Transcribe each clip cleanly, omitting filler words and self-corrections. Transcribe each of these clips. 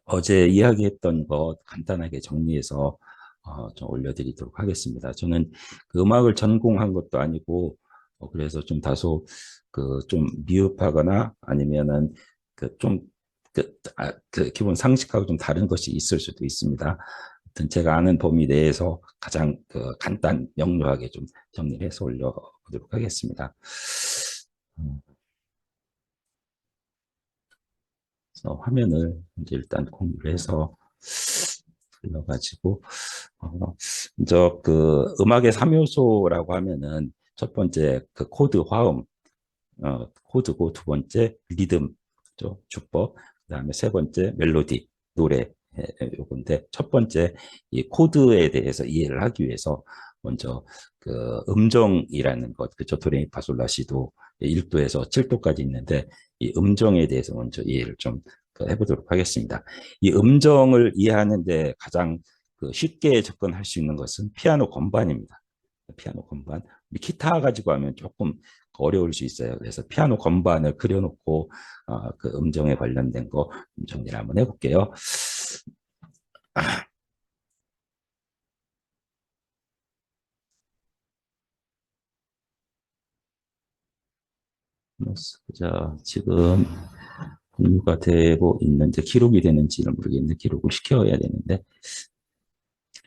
어제 이야기했던 거 간단하게 정리해서 좀 올려드리도록 하겠습니다. 저는 그 음악을 전공한 것도 아니고 그래서 좀 다소 그 좀 미흡하거나 아니면은 그좀 그 기본 상식하고 좀 다른 것이 있을 수도 있습니다. 하여튼 제가 아는 범위 내에서 가장 그 간단 명료하게 좀 정리를 해서 올려보도록 하겠습니다. 음, 그래서 화면을 이제 일단 공유를 해서 불러가지고 먼저 그 음악의 3요소라고 하면은 첫 번째 그 코드 화음, 코드고 두 번째 리듬, 그죠? 주법, 그다음에 세 번째 멜로디, 노래. 요건데 첫 번째 이 코드에 대해서 이해를 하기 위해서 먼저 그 음정이라는 것, 그죠? 도레미파솔라시도 1도에서 7도까지 있는데 이 음정에 대해서 먼저 이해를 좀 해보도록 하겠습니다. 이 음정을 이해하는데 가장 그 쉽게 접근할 수 있는 것은 피아노 건반입니다. 피아노 건반. 기타 가지고 하면 조금 어려울 수 있어요. 그래서 피아노 건반을 그려놓고 그 음정에 관련된 거 정리를 한번 해볼게요. 자, 지금 공유가 되고 있는데 기록이 되는지는 모르겠는데 기록을 시켜야 되는데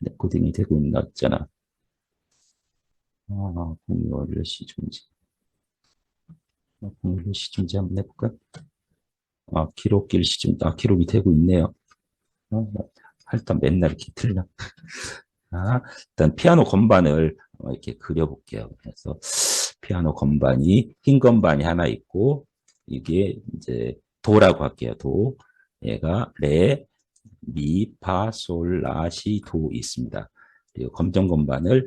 레코딩이 되고 있나 없잖아. 공유 완료 시중지. 공유 시중지 한번 해볼까? 기록 일시중, 기록이 되고 있네요. 일단 맨날 이렇게 틀려. 일단 피아노 건반을 이렇게 그려볼게요. 그래서 피아노 건반이 흰 건반이 하나 있고 이게 이제 도라고 할게요. 도. 얘가 레, 미, 파, 솔, 라, 시, 도 있습니다. 그리고 검정 건반을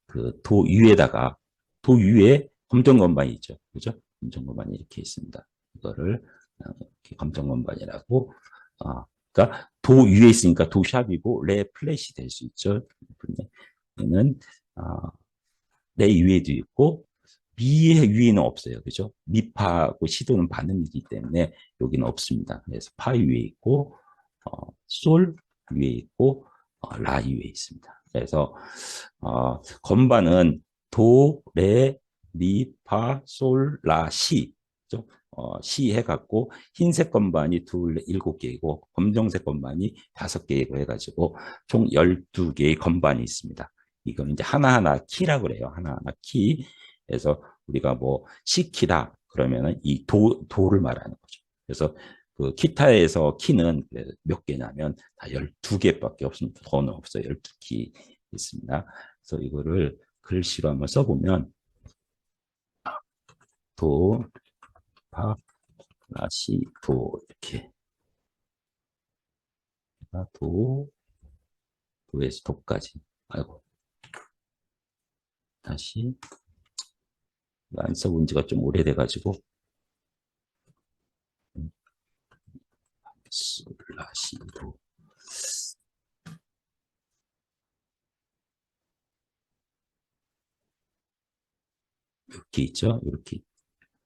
그도 위에다가 도 위에 검정 건반이 있죠. 그죠? 검정 건반이 이렇게 있습니다. 이거를 이렇게 검정 건반이라고 그러니까 도 위에 있으니까 도샵이고 레 플랫이 될 수 있죠. 얘는 레 위에도 있고 미의 위에는 없어요. 그죠? 미파하고 시도는 반음이기 때문에 여기는 없습니다. 그래서 파 위에 있고 솔 위에 있고 라 위에 있습니다. 그래서 건반은 도, 레, 미, 파, 솔, 라, 시. 시 해갖고 흰색 건반이 일곱 개이고 검정색 건반이 다섯 개이고 해가지고 총 12개의 건반이 있습니다. 이거는 이제 하나하나 키라고 그래요. 하나하나 키. 그래서 우리가 뭐 시키다 그러면은 이 도를 말하는 거죠. 그래서 그 기타에서 키는 몇 개냐면 다 12개밖에 없습니다. 더는 없어요. 12키 있습니다. 그래서 이거를 글씨로 한번 써보면 도, 파, 라, 시, 도 이렇게 도, 도에서 도까지. 아이고 다시 안 써본 지가 좀 오래돼가지고 라, 시, 도 이렇게 있죠. 이렇게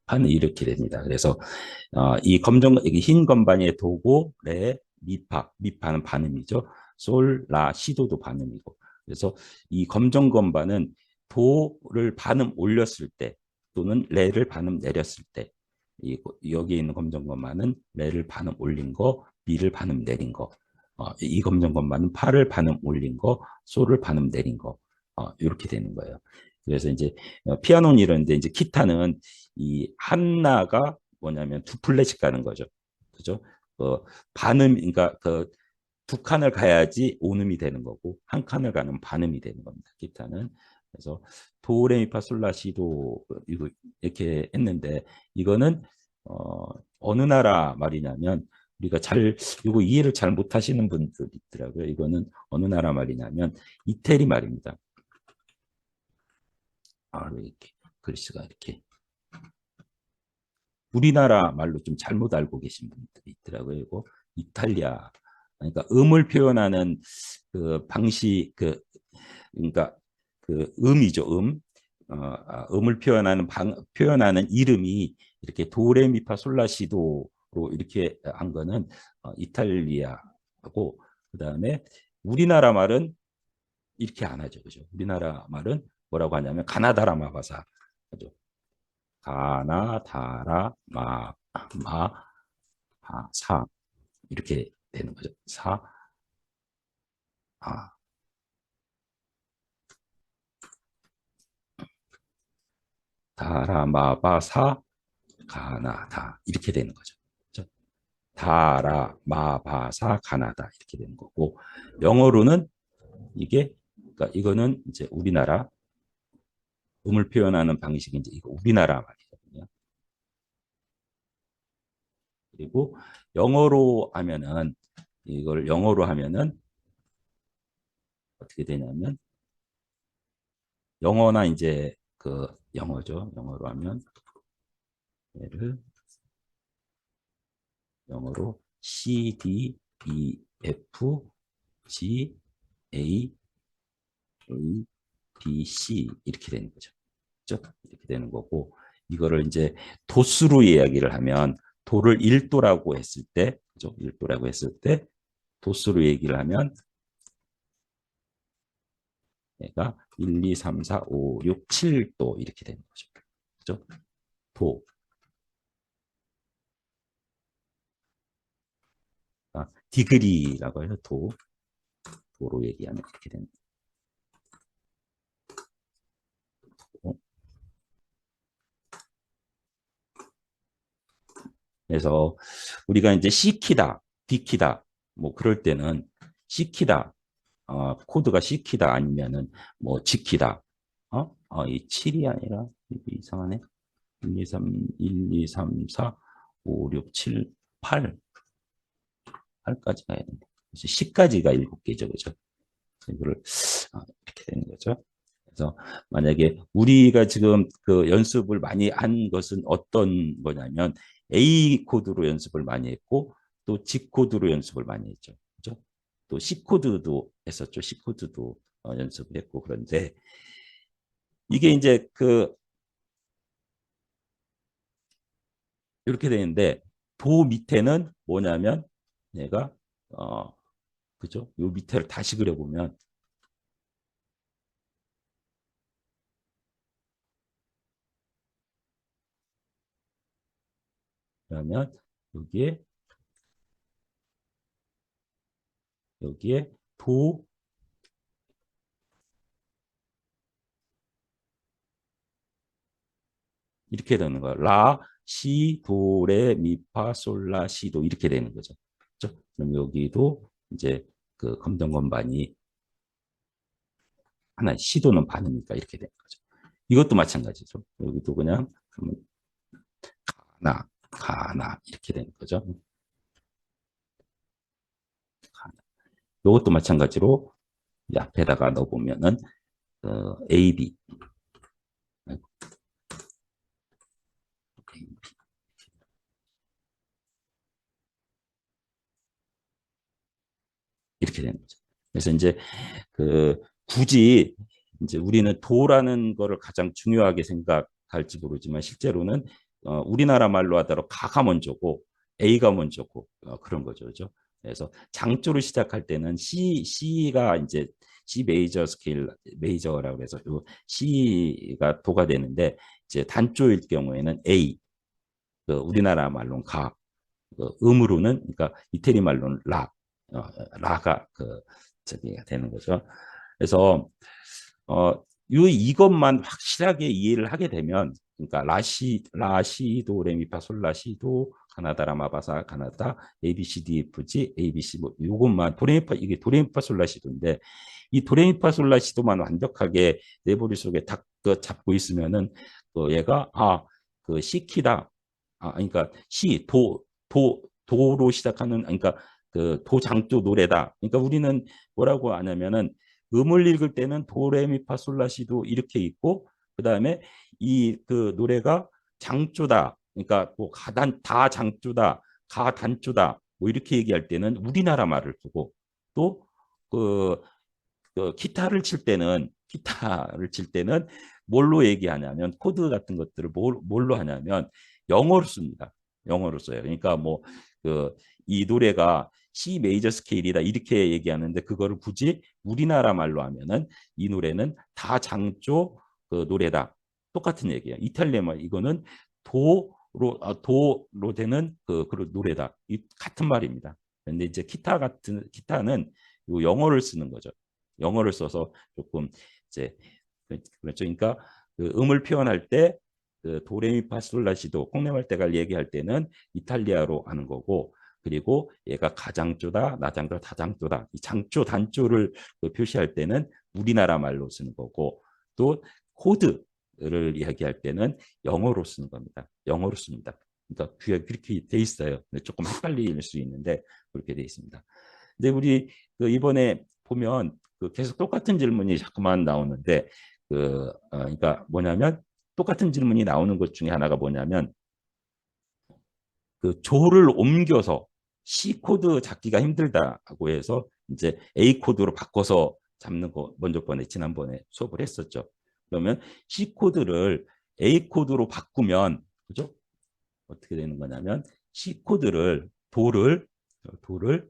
판은 이렇게 됩니다. 그래서 이 검정 흰 건반의 도고 레 미파는 반음이죠. 솔 라 시도도 반음이고 그래서 이 검정 건반은 도를 반음 올렸을 때 또는 레를 반음 내렸을 때 여기에 있는 검정 건반은 레를 반음 올린 거 미를 반음 내린 거 이 검정 건반은 파를 반음 올린 거 솔을 반음 내린 거 이렇게 되는 거예요. 그래서 이제 피아노는 이런데 이제 기타는 이 하나가 뭐냐면 두 플랫씩 가는 거죠. 그죠? 반음, 그러니까 그 두 칸을 가야지 온음이 되는 거고 한 칸을 가면 반음이 되는 겁니다. 기타는. 그래서 도레미파솔라시도 이거 이렇게 했는데 이거는 어느 나라 말이냐면 우리가 잘 이거 이해를 잘 못하시는 분들 있더라고요. 이거는 어느 나라 말이냐면 이태리 말입니다. 이렇게 글씨가 이렇게 우리나라 말로 좀 잘못 알고 계신 분들이 있더라고요. 이거 이탈리아 그러니까 음을 표현하는 그 방식 그러니까 그 음이죠. 음을 표현하는 이름이 이렇게 도레미파 솔라시도 이렇게 한 거는 이탈리아하고 그다음에 우리나라 말은 이렇게 안 하죠. 그죠? 우리나라 말은 뭐라고 하냐면 가나다라 마바사 하죠. 가나다라 마바사 이렇게 되는 거죠. 아, 다라마바사 가나다 이렇게 되는 거죠. 그렇죠? 다라마바사 가나다 이렇게 되는 거고 영어로는 이게 그러니까 이거는 이제 우리나라 음을 표현하는 방식이 이제 이거 우리나라 말이거든요. 그리고 영어로 하면은 이걸 영어로 하면은 어떻게 되냐면 영어나 이제 그 영어죠. 영어로 하면 얘를 영어로 C, D, E, F, G, A, A, B, C 이렇게 되는 거죠. 그렇죠? 이렇게 되는 거고 이거를 이제 도수로 이야기를 하면 도를 1도라고 했을 때, 그죠? 1도라고 했을 때 도수로 얘기를 하면 얘가 1, 2, 3, 4, 5, 6, 7도 이렇게 되는 거죠. 그죠? 도. 디그리라고 해서 도로 얘기하면 이렇게 되는 거고. 그래서 우리가 이제 C키다, D키다 뭐 그럴 때는 C키다, 코드가 C키다 아니면은 뭐 G키다. 이 7이 아니라 이상하네. 1, 2, 3, 1, 2, 3, 4, 5, 6, 7, 8. 8까지 가야 된다. 10까지가 7개죠. 그죠? 이거를 이렇게 되는 거죠. 그래서 만약에 우리가 지금 그 연습을 많이 한 것은 어떤 거냐면 A 코드로 연습을 많이 했고 또 G 코드로 연습을 많이 했죠. 그죠? 또 C 코드도 했었죠. C 코드도 연습을 했고 그런데 이게 이제 그 이렇게 되는데 도 밑에는 뭐냐면 얘가 그죠? 요 밑에를 다시 그려보면 그러면 여기에 여기에 도 이렇게 되는 거예요. 라, 시, 도, 레, 미, 파, 솔, 라, 시, 도 이렇게 되는 거죠. 그렇죠? 그럼 여기도 이제 그 검정 건반이 하나 시도는 반이니까 이렇게 되는 거죠. 이것도 마찬가지죠. 여기도 그냥 가나 이렇게 되는 거죠. 이것도 마찬가지로 앞에다가 넣어보면은 A, B 이렇게 되는 거죠. 그래서 이제 그 굳이 이제 우리는 도라는 거를 가장 중요하게 생각할지 모르지만 실제로는 우리나라 말로 하더라도 가가 먼저고 A가 먼저고 그런 거죠. 그죠? 그래서 장조를 시작할 때는 C가 이제 C 메이저 스케일 메이저라고 해서 요 C가 도가 되는데 이제 단조일 경우에는 A 그 우리나라 말로는 가 그 음으로는 그러니까 이태리 말로는 라가 그 저기가 되는 거죠. 그래서 이것만 확실하게 이해를 하게 되면 그러니까 라시도 레미파 솔라시도 가나다라 마바사 가나다 ABCDFG ABC 뭐 요것만 도레미파 이게 도레미파 솔라시도인데 이 도레미파 솔라시도만 완벽하게 내 머릿속에 딱 잡고 있으면은 얘가 그 C키다 그러니까 도로 시작하는 그러니까 그 도장조 노래다. 그러니까 우리는 뭐라고 하냐면은 음을 읽을 때는 도레미파솔라시도 이렇게 있고 그다음에 이 그 노래가 장조다. 그러니까 뭐 가단 다 장조다. 가 단조다. 뭐 이렇게 얘기할 때는 우리나라 말을 쓰고 또그 기타를 칠 때는 뭘로 얘기하냐면 코드 같은 것들을 뭘로 하냐면 영어로 씁니다. 영어로 써요. 그러니까 뭐 그 이 노래가 C 메이저 스케일이다 이렇게 얘기하는데 그거를 굳이 우리나라 말로 하면은 이 노래는 다장조 그 노래다. 똑같은 얘기예요. 이탈리아 말 이거는 도로 되는 그 노래다. 이 같은 말입니다. 근데 이제 기타는 요 영어를 쓰는 거죠. 영어를 써서 조금 이제 그렇죠. 그러니까 그 음을 표현할 때 그 도레미파솔라시도 콩네말대갈 얘기할 때는 이탈리아로 하는 거고 그리고 얘가 가장조다, 나장조, 다장조다. 이 장조, 단조를 그 표시할 때는 우리나라 말로 쓰는 거고 또 코드를 이야기할 때는 영어로 쓰는 겁니다. 영어로 씁니다. 그러니까 그렇게 돼 있어요. 조금 헷갈릴 수 있는데 그렇게 돼 있습니다. 근데 우리 그 이번에 보면 그 계속 똑같은 질문이 자꾸만 나오는데 그러니까 뭐냐면 똑같은 질문이 나오는 것 중에 하나가 뭐냐면 그 조를 옮겨서 C 코드 잡기가 힘들다고 해서 이제 A 코드로 바꿔서 잡는 거 먼저 지난번에 수업을 했었죠. 그러면 C 코드를 A 코드로 바꾸면 그죠? 어떻게 되는 거냐면 C 코드를 도를 도를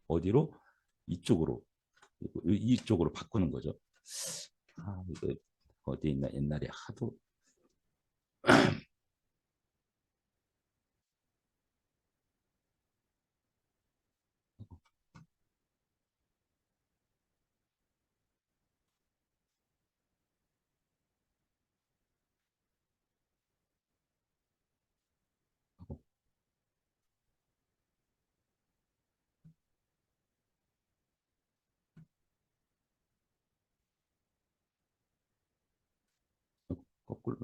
어디로 이쪽으로 이쪽으로 바꾸는 거죠. 이거 어디 있나 옛날에 하도 거꾸로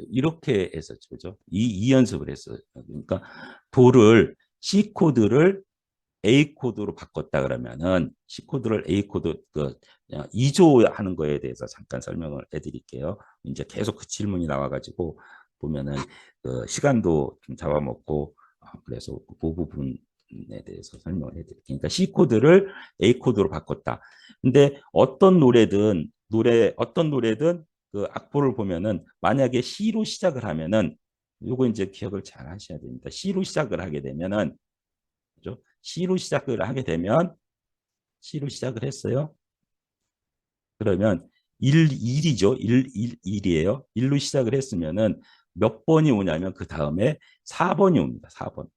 이렇게 했었죠. 그죠? 이 연습을 했어요. 그러니까 도를 C 코드를 A 코드로 바꿨다 그러면은 C 코드를 A 코드 그 2조 하는 거에 대해서 잠깐 설명을 해드릴게요. 이제 계속 그 질문이 나와가지고 보면은 그 시간도 좀 잡아먹고 그래서 그 부분에 대해서 설명을 해드릴게요. 그러니까 C 코드를 A 코드로 바꿨다. 근데 어떤 노래든 그 악보를 보면은 만약에 C로 시작을 하면은 요거 이제 기억을 잘 하셔야 됩니다. C로 시작을 하게 되면은 그죠? C로 시작을 했어요. 그러면 1이죠. 1이에요. 1로 시작을 했으면은 몇 번이 오냐면 그 다음에 4번이 옵니다. 4번.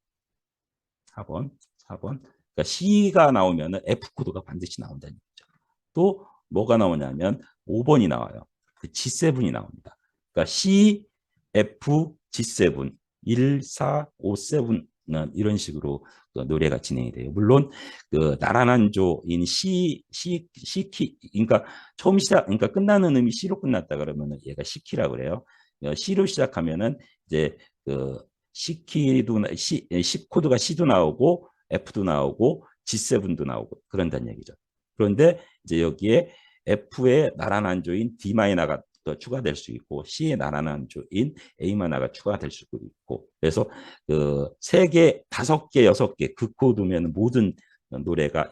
4번. 4번. 그러니까 C가 나오면은 F 코드가 반드시 나온다는 거죠. 또 뭐가 나오냐면 5번이 나와요. 그 G7이 나옵니다. 그러니까 C, F, G7, 1, 4, 5, 7은 이런 식으로 그 노래가 진행이 돼요. 물론 그 나란한 조인 C 키, 그러니까 그러니까 끝나는 음이 C로 끝났다 그러면은 얘가 C 키라고 그래요. C로 시작하면은 이제 그 C 키도 C 코드가 C도 나오고 F도 나오고 G7도 나오고 그런다는 얘기죠. 그런데 이제 여기에 F의 나란한 조인 D 마이너가 더 추가될 수 있고 C의 나란한 조인 A 마이너가 추가될 수도 있고 그래서 그 세 개, 다섯 개, 여섯 개 그 코드면 모든 노래가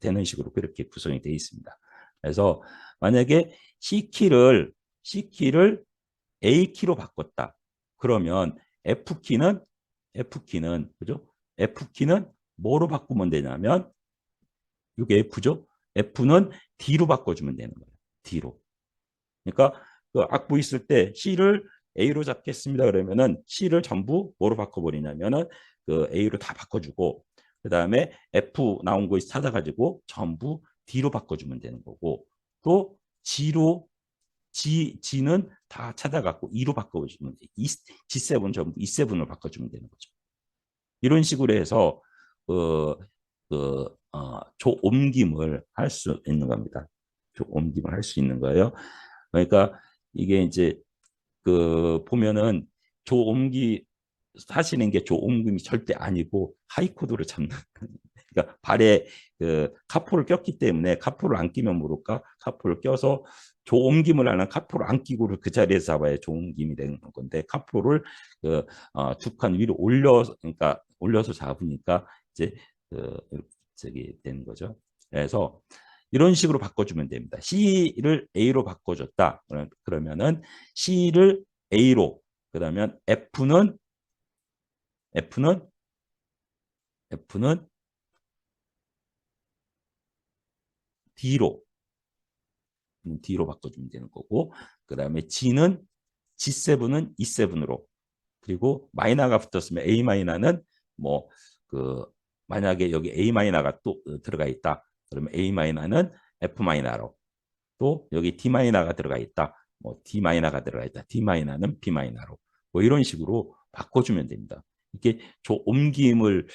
되는 식으로 그렇게 구성이 되어 있습니다. 그래서 만약에 C 키를 A 키로 바꿨다. 그러면 F 키는 그죠? F 키는 뭐로 바꾸면 되냐면 이게 F죠. F는 D로 바꿔주면 되는 거예요. D로. 그러니까 그 악보 있을 때 C를 A로 잡겠습니다. 그러면은 C를 전부 뭐로 바꿔버리냐면은 그 A로 다 바꿔주고 그 다음에 F 나온 거 찾아가지고 전부 D로 바꿔주면 되는 거고 또 G는 다 찾아갖고 E로 바꿔주면 돼. G7 전부 E7으로 바꿔주면 되는 거죠. 이런 식으로 해서 그, 조 옮김을 할 수 있는 겁니다. 조 옮김을 할 수 있는 거예요. 그러니까 이게 이제 그 보면은 조 옮기 사실은 게 조 옮김이 절대 아니고 하이 코드로 잡는 그러니까 발에 그 카포를 꼈기 때문에 카포를 안 끼면 모를까 카포를 껴서 조옮김을 하는 카포를 안 끼고 그 자리에서 잡아야 조옮김이 되는 건데 카포를 두 칸 위로 그러니까 올려서 잡으니까 이제 저기 되는 거죠. 그래서 이런 식으로 바꿔주면 됩니다. C를 A로 바꿔줬다. 그러면은 C를 A로, 그러면 F는 D로 바꿔주면 되는 거고, 그다음에 G7은 E7으로, 그리고 마이너가 붙었으면 A 마이너는 뭐 그 만약에 여기 A 마이너가 또 들어가 있다. 그러면 A 마이너는 F 마이너로, 또 여기 D 마이너가 들어가 있다. 뭐 D 마이너가 들어가 있다. D 마이너는 B 마이너로, 뭐 이런 식으로 바꿔주면 됩니다. 이게 옮김을